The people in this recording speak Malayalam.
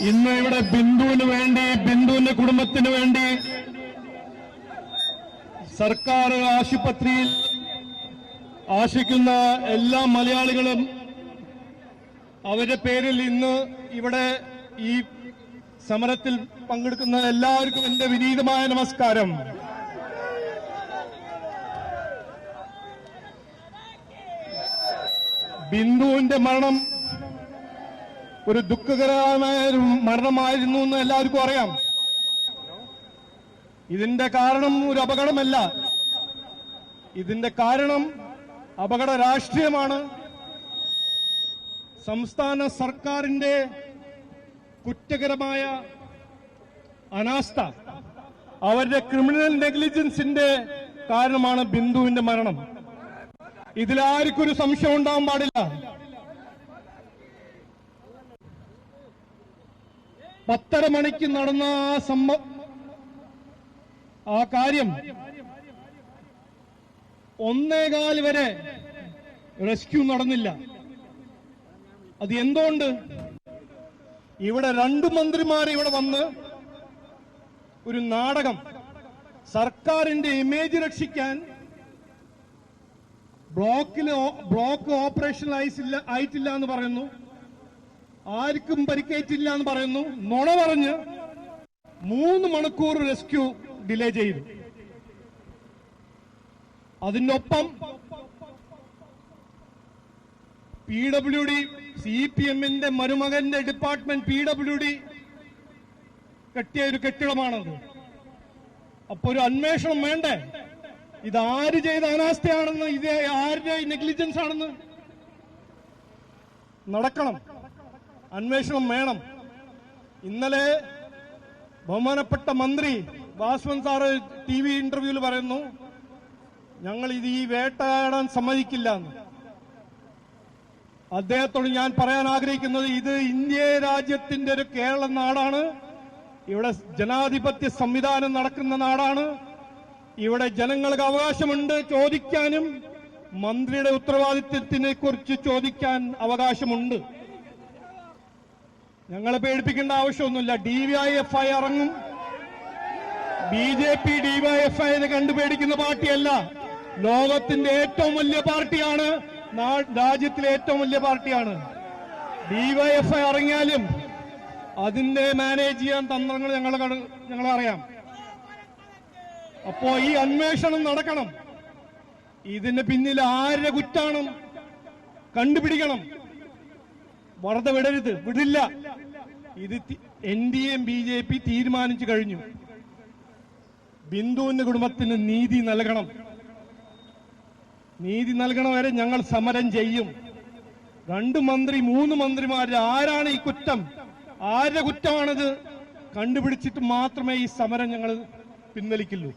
ഇന്ന് ഇവിടെ ബിന്ദുവിന് വേണ്ടി, ബിന്ദുവിന്റെ കുടുംബത്തിന് വേണ്ടി സർക്കാർ ആശുപത്രിയിൽ ആശിക്കുന്ന എല്ലാ മലയാളികളും അവരുടെ പേരിൽ ഇന്ന് ഇവിടെ ഈ സമരത്തിൽ പങ്കെടുക്കുന്ന എല്ലാവർക്കും എന്റെ വിനീതമായ നമസ്കാരം. ബിന്ദുവിന്റെ മരണം ഒരു ദുഃഖകരമായ ഒരു മരണമായിരുന്നു എന്ന് എല്ലാവർക്കും അറിയാം. ഇതിന്റെ കാരണം ഒരു അപകടമല്ല, ഇതിന്റെ കാരണം അപകട രാഷ്ട്രീയമാണ്. സംസ്ഥാന സർക്കാരിന്റെ കുറ്റകരമായ അനാസ്ഥ, അവരുടെ ക്രിമിനൽ നെഗ്ലിജൻസിന്റെ കാരണമാണ് ബിന്ദുവിന്റെ മരണം. ഇതിലാർക്കും ഒരു സംശയം ഉണ്ടാവാൻ പാടില്ല. 10:30 മണിക്ക് നടന്ന ആ കാര്യം 1:15 വരെ റെസ്ക്യൂ നടന്നില്ല. അത് എന്തുകൊണ്ട്? ഇവിടെ 2 മന്ത്രിമാർ ഇവിടെ വന്ന് ഒരു നാടകം, സർക്കാരിന്റെ ഇമേജ് രക്ഷിക്കാൻ ബ്ലോക്ക് ഓപ്പറേഷൻ ആയിട്ടില്ല എന്ന് പറയുന്നു, ആർക്കും പരിക്കേറ്റില്ല എന്ന് പറയുന്നു, നുണ പറഞ്ഞ് 3 മണിക്കൂർ റെസ്ക്യൂ ഡിലേ ചെയ്തു. അതിനൊപ്പം PWD, CPMന്റെ മരുമകന്റെ ഡിപ്പാർട്ട്മെന്റ് PWD കെട്ടിയ ഒരു കെട്ടിടമാണത്. അപ്പൊ ഒരു അന്വേഷണം വേണ്ടേ? ഇത് ആര് ചെയ്ത അനാസ്ഥയാണെന്ന്, ഇത് ആരുടെ നെഗ്ലിജൻസ് ആണെന്ന് നടക്കണം. അന്വേഷണം വേണം. ഇന്നലെ ബഹുമാനപ്പെട്ട മന്ത്രി വാസവൻ സാറ് TV ഇന്റർവ്യൂവിൽ പറയുന്നു, ഞങ്ങൾ ഇത് ഈ വേട്ടയാടാൻ സമ്മതിക്കില്ല എന്ന്. അദ്ദേഹത്തോട് ഞാൻ പറയാൻ ആഗ്രഹിക്കുന്നത്, ഇത് ഇന്ത്യ രാജ്യത്തിന്റെ ഒരു കേരള നാടാണ്. ഇവിടെ ജനാധിപത്യ സംവിധാനം നടക്കുന്ന നാടാണ്. ഇവിടെ ജനങ്ങൾക്ക് അവകാശമുണ്ട് ചോദിക്കാനും, മന്ത്രിയുടെ ഉത്തരവാദിത്വത്തിനെ കുറിച്ച് ചോദിക്കാൻ അവകാശമുണ്ട്. ഞങ്ങളെ പേടിപ്പിക്കേണ്ട ആവശ്യമൊന്നുമില്ല. DYFI ഇറങ്ങും. BJP DYFI കണ്ടുപേടിക്കുന്ന പാർട്ടിയല്ല. ലോകത്തിന്റെ ഏറ്റവും വലിയ പാർട്ടിയാണ്, രാജ്യത്തിലെ ഏറ്റവും വലിയ പാർട്ടിയാണ്. DYFI ഇറങ്ങിയാലും അതിന്റെ മാനേജ് ചെയ്യാൻ തന്ത്രങ്ങൾ ഞങ്ങളറിയാം. അപ്പോ ഈ അന്വേഷണം നടക്കണം. ഇതിന് പിന്നിൽ ആരുടെ കുറ്റാണ് കണ്ടുപിടിക്കണം. വെറുതെ വിടരുത്, വിടില്ല. ഇത് NDA BJP തീരുമാനിച്ചു കഴിഞ്ഞു. ബിന്ദുവിന്റെ കുടുംബത്തിന് നീതി നൽകണം. നീതി നൽകണം വരെ ഞങ്ങൾ സമരം ചെയ്യും. 2 മന്ത്രി 3 മന്ത്രിമാർ, ആരാണ് ഈ കുറ്റം, ആരുടെ കുറ്റമാണിത് കണ്ടുപിടിച്ചിട്ട് മാത്രമേ ഈ സമരം ഞങ്ങൾ പിൻവലിക്കുള്ളൂ.